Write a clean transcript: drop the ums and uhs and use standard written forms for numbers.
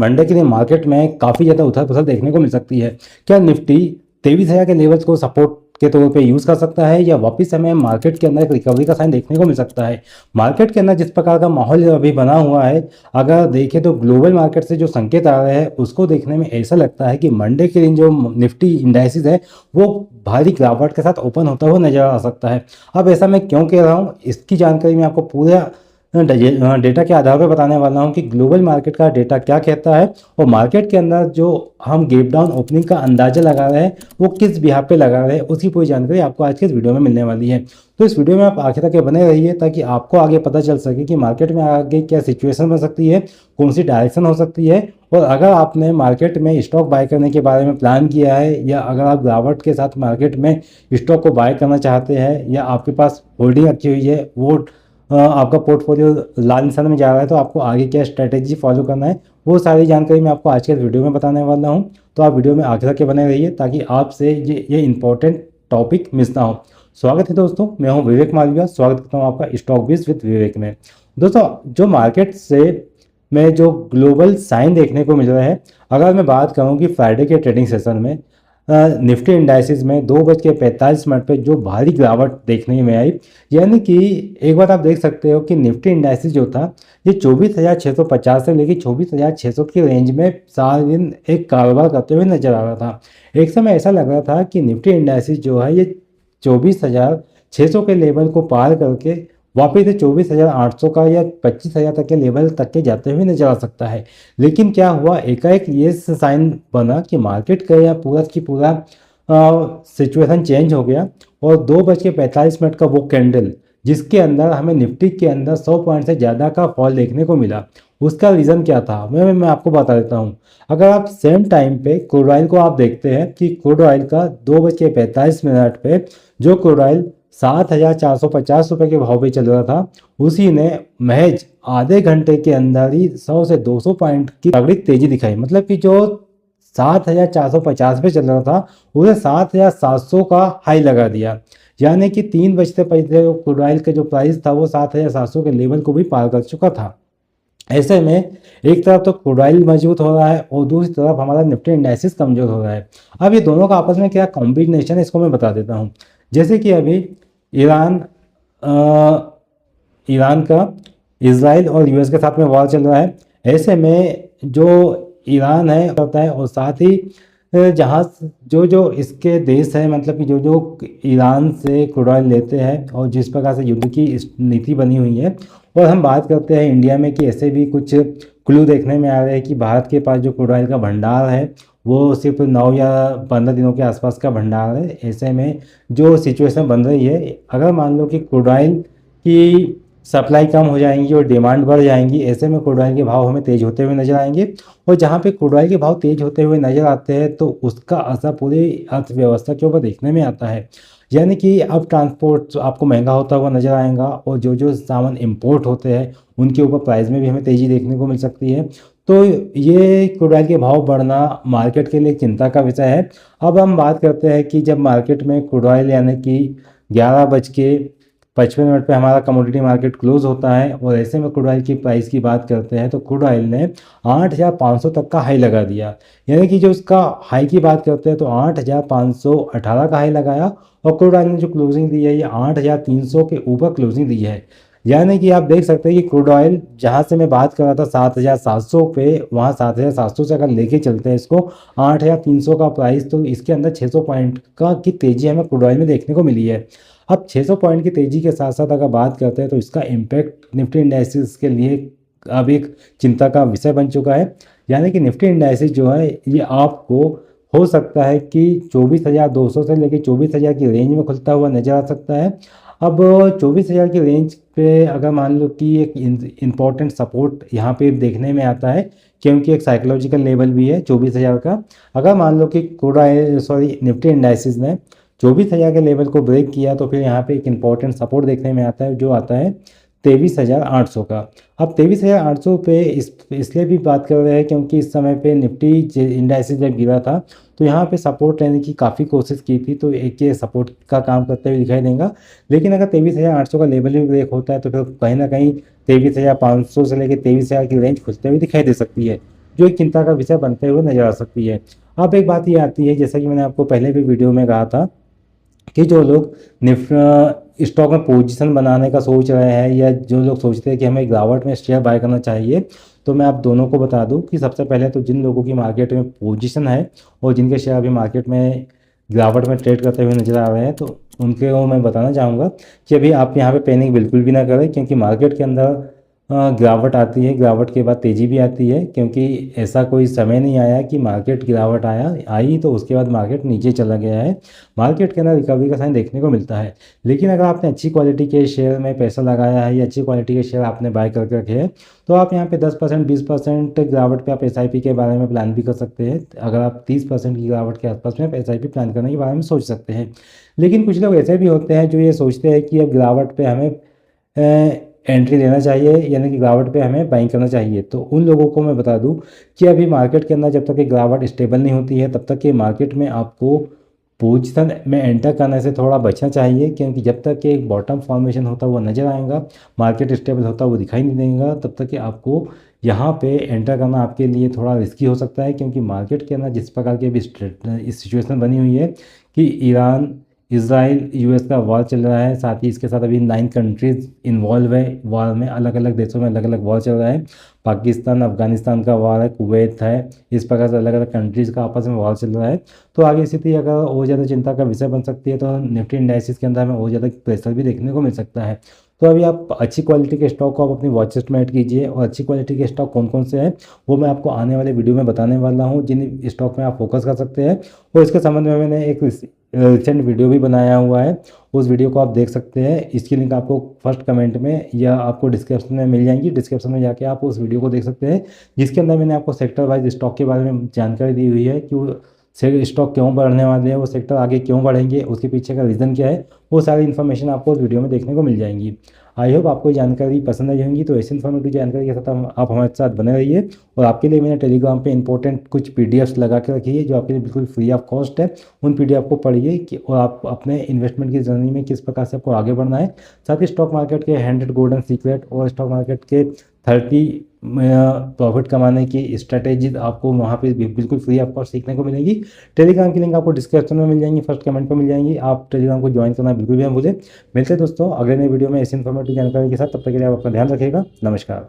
Monday के दिन market में काफ़ी ज़्यादा उथल पुथल देखने को मिल सकती है। क्या निफ्टी 23,000 के लेवल्स को सपोर्ट के तौर पे यूज़ कर सकता है या वापस हमें मार्केट के अंदर एक रिकवरी का साइन देखने को मिल सकता है? मार्केट के अंदर जिस प्रकार का माहौल अभी बना हुआ है, अगर देखें तो ग्लोबल मार्केट से जो संकेत आ रहे हैं उसको देखने में ऐसा लगता है कि मंडे के दिन जो निफ्टी इंडाइसिस है वो भारी गिरावट के साथ ओपन होता हुआ नजर आ सकता है। अब ऐसा मैं क्यों कह रहा हूँ, इसकी जानकारी मैं आपको पूरा डेटा के आधार पर बताने वाला हूं कि ग्लोबल मार्केट का डेटा क्या कहता है और मार्केट के अंदर जो हम गैप डाउन ओपनिंग का अंदाजा लगा रहे हैं वो किस बिहाफ पे लगा रहे हैं, उसकी पूरी जानकारी आपको आज के इस वीडियो में मिलने वाली है। तो इस वीडियो में आप आखिर तक बने रहिए ताकि आपको आगे पता चल सके कि मार्केट में आगे क्या सिचुएशन बन सकती है, कौन सी डायरेक्शन हो सकती है। और अगर आपने मार्केट में स्टॉक बाय करने के बारे में प्लान किया है या अगर आप गिरावट के साथ मार्केट में स्टॉक को बाय करना चाहते हैं या आपके पास होल्डिंग रखी हुई है, वो आपका पोर्टफोलियो लाल निशान में जा रहा है, तो आपको आगे क्या स्ट्रेटेजी फॉलो करना है वो सारी जानकारी मैं आपको आज के वीडियो में बताने वाला हूं। तो आप वीडियो में आखिर तक बने रहिए ताकि आपसे ये इंपॉर्टेंट टॉपिक मिस ना हो। स्वागत है दोस्तों, मैं हूं विवेक मालविया। स्वागत करता हूं आपका स्टॉक बिज विद विवेक में। दोस्तों, जो मार्केट से में जो ग्लोबल साइन देखने को मिल रहा है, अगर मैं बात करूं कि फ्राइडे के ट्रेडिंग सेशन में निफ्टी इंडाइसिस में 2:45 पे जो भारी गिरावट देखने में आई, यानी कि एक बात आप देख सकते हो कि निफ्टी इंडाइसिस जो था ये 24,650 से लेकर 24,600 की रेंज में सारा दिन एक कारोबार करते हुए नजर आ रहा था। एक समय ऐसा लग रहा था कि निफ्टी इंडाइसिस जो है ये 24,600 के लेवल को पार करके वापस से 24,800 का या 25,000 तक के लेवल तक के जाते हुए नजर आ सकता है। लेकिन क्या हुआ, एकाएक ये साइन बना कि मार्केट का या पूरा की पूरा सिचुएशन चेंज हो गया और 2:45 का वो कैंडल जिसके अंदर हमें निफ्टी के अंदर 100 पॉइंट से ज़्यादा का फॉल देखने को मिला, उसका रीज़न क्या था मैं आपको बता देता हूँ। अगर आप सेम टाइम पे क्रूड ऑयल को आप देखते हैं कि क्रूड ऑयल का 2:45 पे जो क्रूड ऑयल 7,450 रुपये के भाव पे चल रहा था, उसी ने महज आधे घंटे के अंदर ही 100 से 200 पॉइंट की तगड़ी तेजी दिखाई। मतलब कि जो 7,450 पे चल रहा था उसे 7,700 का हाई लगा दिया, यानी कि 3 बजते पहले क्रूड ऑयल का जो प्राइस था वो 7,700 के लेवल को भी पार कर चुका था। ऐसे में एक तरफ तो क्रूड ऑयल मजबूत हो रहा है और दूसरी तरफ हमारा निफ्टी इंडाइसिस कमजोर हो रहा है। अब ये दोनों का आपस में क्या कॉम्बिनेशन है, इसको मैं बता देता हूँ। जैसे कि अभी ईरान ईरान का इजराइल और यूएस के साथ में वॉर चल रहा है। ऐसे में जो ईरान है करता है और साथ ही जहाँ जो जो इसके देश है, मतलब कि जो जो ईरान से क्रूड ऑयल लेते हैं और जिस प्रकार से युद्ध की नीति बनी हुई है, और हम बात करते हैं इंडिया में कि ऐसे भी कुछ क्लू देखने में आ रहे हैं कि भारत के पास जो क्रूड ऑयल का भंडार है वो सिर्फ 9 या 15 दिनों के आसपास का भंडार है। ऐसे में जो सिचुएशन बन रही है, अगर मान लो कि क्रूड ऑयल की सप्लाई कम हो जाएंगी और डिमांड बढ़ जाएंगी, ऐसे में क्रूड ऑयल के भाव हमें तेज होते हुए नजर आएंगे। और जहाँ पे क्रूड ऑयल के भाव तेज होते हुए नजर आते हैं तो उसका असर पूरी अर्थव्यवस्था के ऊपर देखने में आता है। यानी कि अब ट्रांसपोर्ट आपको महंगा होता हुआ नजर आएगा और जो जो सामान इंपोर्ट होते हैं उनके ऊपर प्राइस में भी हमें तेजी देखने को मिल सकती है। तो ये क्रूड ऑयल के भाव बढ़ना मार्केट के लिए चिंता का विषय है। अब हम बात करते हैं कि जब मार्केट में क्रूड ऑयल यानी कि 11:55 पे हमारा कमोडिटी मार्केट क्लोज होता है और ऐसे में क्रूड ऑयल की प्राइस की बात करते हैं तो क्रूड ऑयल ने 8,500 तक का हाई लगा दिया। यानी कि जो उसका हाई की बात करते हैं तो 8,518 का हाई लगाया और क्रूड ऑयल ने जो क्लोजिंग दी है ये 8,300 के ऊपर क्लोजिंग दी है। यानी कि आप देख सकते हैं कि क्रूड ऑयल जहाँ से मैं बात कर रहा था 7,700 पे, वहाँ 7,700 से अगर लेके चलते हैं इसको 8,300 का प्राइस, तो इसके अंदर 600 पॉइंट का की तेजी हमें क्रूड ऑयल में देखने को मिली है। अब 600 पॉइंट की तेजी के साथ साथ अगर बात करते हैं तो इसका इम्पैक्ट निफ्टी इंडाइसिस के लिए अब एक चिंता का विषय बन चुका है। यानी कि निफ्टी इंडाइसिस जो है ये आपको हो सकता है कि 24,200 से लेकर 24,000 की रेंज में खुलता हुआ नजर आ सकता है। अब 24,000 की रेंज पे अगर मान लो कि एक इम्पॉर्टेंट सपोर्ट यहाँ पे देखने में आता है, क्योंकि एक साइकोलॉजिकल लेवल भी है 24,000 का। अगर मान लो कि निफ्टी इंडाइसिस ने 24,000 के लेवल को ब्रेक किया तो फिर यहाँ पे एक इम्पॉर्टेंट सपोर्ट देखने में आता है जो आता है 23,800 का। अब 23,800 पे इसलिए भी बात कर रहे हैं क्योंकि इस समय पे निफ्टी इंडाइसिस जब गिरा था तो यहाँ पे सपोर्ट लेने की काफ़ी कोशिश की थी, तो एक ये सपोर्ट का काम करते हुए दिखाई देगा। लेकिन अगर 23,800 का लेवल भी ब्रेक होता है तो फिर कहीं ना कहीं 23,500 से लेकर 23,000 की रेंज खुलते हुए दिखाई दे सकती है। जो एक चिंता का विषय बनते हुए नजर आ सकती है। अब एक बात ये आती है, जैसा कि मैंने आपको पहले भी वीडियो में कहा था, कि जो लोग स्टॉक में पोजीशन बनाने का सोच रहे हैं, या जो लोग सोचते हैं कि हमें गिरावट में शेयर बाय करना चाहिए, तो मैं आप दोनों को बता दूं कि सबसे पहले तो जिन लोगों की मार्केट में पोजीशन है और जिनके शेयर अभी मार्केट में गिरावट में ट्रेड करते हुए नजर आ रहे हैं, तो उनके को मैं बताना चाहूँगा कि अभी आप यहाँ पे पैनिक बिल्कुल भी ना करें, क्योंकि मार्केट के अंदर गिरावट आती है, गिरावट के बाद तेज़ी भी आती है, क्योंकि ऐसा कोई समय नहीं आया कि मार्केट गिरावट आई तो उसके बाद मार्केट नीचे चला गया है। मार्केट के अंदर रिकवरी का साइन देखने को मिलता है। लेकिन अगर आपने अच्छी क्वालिटी के शेयर में पैसा लगाया है, या अच्छी क्वालिटी के शेयर आपने बाय करके रखे हैं, तो आप यहाँ पे 10% 20% गिरावट पे आप एसआईपी के बारे में प्लान भी कर सकते हैं। अगर आप 30% की गिरावट के आसपास में आप एसआईपी प्लान करने के बारे में सोच सकते हैं। लेकिन कुछ लोग ऐसे भी होते हैं जो ये सोचते हैं कि अब गिरावट पे हमें एंट्री लेना चाहिए, यानी कि गिरावट पे हमें बाइंग करना चाहिए। तो उन लोगों को मैं बता दूं कि अभी मार्केट के अंदर जब तक ये गिरावट स्टेबल नहीं होती है, तब तक ये मार्केट में आपको पोजीशन में एंटर करने से थोड़ा बचना चाहिए, क्योंकि जब तक कि एक बॉटम फॉर्मेशन होता हुआ नजर आएगा, मार्केट स्टेबल होता हुआ दिखाई नहीं देगा, तब तक कि आपको यहाँ पे एंटर करना आपके लिए थोड़ा रिस्की हो सकता है। क्योंकि मार्केट के अंदर जिस प्रकार की अभी इस सिचुएशन बनी हुई है कि ईरान इसराइल यूएस का वॉर चल रहा है, साथ ही इसके साथ अभी 9 कंट्रीज इन्वॉल्व है वॉर में, अलग अलग देशों में अलग अलग वॉर चल रहा है। पाकिस्तान अफगानिस्तान का वॉर है, कुवैत है, इस प्रकार से अलग अलग कंट्रीज़ का आपस में वॉर चल रहा है। तो आगे स्थिति अगर और ज़्यादा चिंता का विषय बन सकती है, तो निफ्टी इंडाइसिस के अंदर हमें और ज़्यादा प्रेशर भी देखने को मिल सकता है। तो अभी आप अच्छी क्वालिटी के स्टॉक को आप अपनी वॉच लिस्ट में ऐड कीजिए, और अच्छी क्वालिटी के स्टॉक कौन कौन से हैं वो मैं आपको आने वाले वीडियो में बताने वाला हूँ, जिन स्टॉक में आप फोकस कर सकते हैं। और इसके संबंध में मैंने एक रिसेंट वीडियो भी बनाया हुआ है, उस वीडियो को आप देख सकते हैं। इसकी लिंक आपको फर्स्ट कमेंट में या आपको डिस्क्रिप्शन में मिल जाएंगी, डिस्क्रिप्शन में जाके आप उस वीडियो को देख सकते हैं, जिसके अंदर मैंने आपको सेक्टर वाइज स्टॉक के बारे में जानकारी दी हुई है कि वो स्टॉक क्यों बढ़ने वाले हैं, वो सेक्टर आगे क्यों बढ़ेंगे, उसके पीछे का रीज़न क्या है, वो सारी इन्फॉर्मेशन आपको उस वीडियो में देखने को मिल जाएंगी। आई होप आपको ये जानकारी पसंद आई होंगी। तो ऐसी इन्फॉर्मेटिव जानकारी के साथ आप हमारे साथ बने रहिए। और आपके लिए मैंने टेलीग्राम पे इंपॉर्टेंट कुछ पीडीएफ्स लगा के रखी है, जो आपके लिए बिल्कुल फ्री ऑफ कॉस्ट है। उन पीडीएफ को पढ़िए कि और आप अपने इन्वेस्टमेंट की जर्नी में किस प्रकार से आपको आगे बढ़ना है। साथ ही स्टॉक मार्केट के 100 गोल्डन सीक्रेट और स्टॉक मार्केट के 30 प्रॉफिट कमाने की स्ट्रेटेजीज आपको वहाँ पे बिल्कुल फ्री ऑफ कॉस्ट सीखने को मिलेगी। टेलीग्राम की लिंक आपको डिस्क्रिप्शन में मिल जाएंगी, फर्स्ट कमेंट पर मिल जाएंगी। आप टेलीग्राम को ज्वाइन करना बिल्कुल भी ना भूलें। मिलते हैं दोस्तों अगले नए वीडियो में ऐसी इन्फॉर्मेटिव जानकारी के साथ। तब तक के लिए आप अपना ध्यान रखिएगा। नमस्कार।